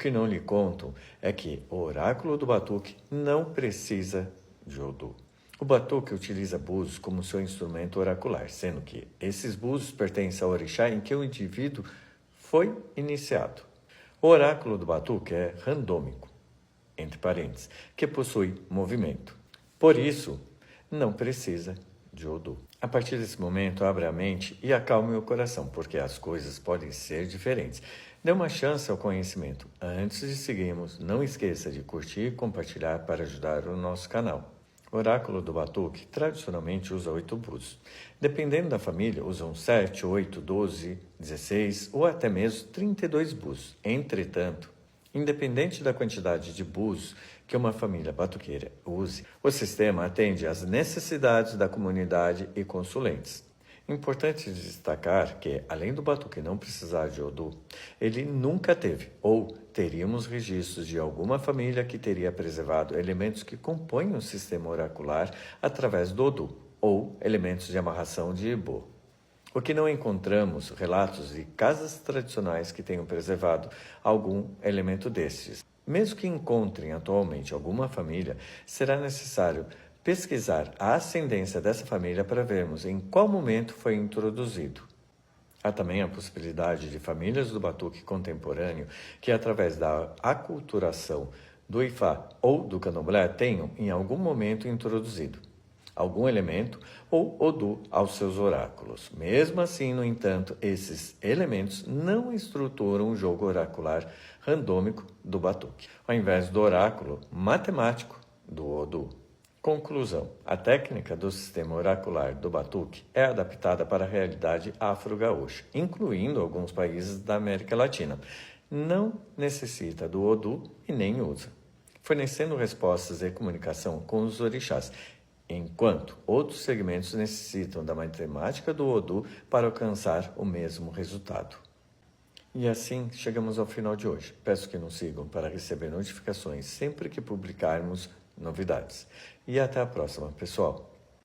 que não lhe contam é que o oráculo do batuque não precisa de Odu. O batuque utiliza búzios como seu instrumento oracular, sendo que esses búzios pertencem ao orixá em que o indivíduo foi iniciado. O oráculo do batuque é randômico, entre parênteses, que possui movimento. Por isso, não precisa de Odu. A partir desse momento, abra a mente e acalme o coração, porque as coisas podem ser diferentes. Dê uma chance ao conhecimento. Antes de seguirmos, não esqueça de curtir e compartilhar para ajudar o nosso canal. O oráculo do batuque tradicionalmente usa 8 búzios. Dependendo da família, usam 7, 8, 12, 16 ou até mesmo 32 búzios. Entretanto, independente da quantidade de búzios que uma família batuqueira use, o sistema atende às necessidades da comunidade e consulentes. Importante destacar que, além do batuque não precisar de Odu, ele nunca teve ou teríamos registros de alguma família que teria preservado elementos que compõem o sistema oracular através do Odu ou elementos de amarração de Ibo. O que não encontramos relatos de casas tradicionais que tenham preservado algum elemento destes. Mesmo que encontrem atualmente alguma família, será necessário pesquisar a ascendência dessa família para vermos em qual momento foi introduzido. Há também a possibilidade de famílias do batuque contemporâneo que, através da aculturação do Ifá ou do Candomblé, tenham em algum momento introduzido algum elemento ou Odu aos seus oráculos. Mesmo assim, no entanto, esses elementos não estruturam o jogo oracular randômico do batuque, ao invés do oráculo matemático do Odu. Conclusão: a técnica do sistema oracular do batuque é adaptada para a realidade afro-gaúcha, incluindo alguns países da América Latina. Não necessita do Odu e nem usa, fornecendo respostas e comunicação com os orixás, enquanto outros segmentos necessitam da matemática do Odu para alcançar o mesmo resultado. E assim chegamos ao final de hoje. Peço que nos sigam para receber notificações sempre que publicarmos novidades. E até a próxima, pessoal!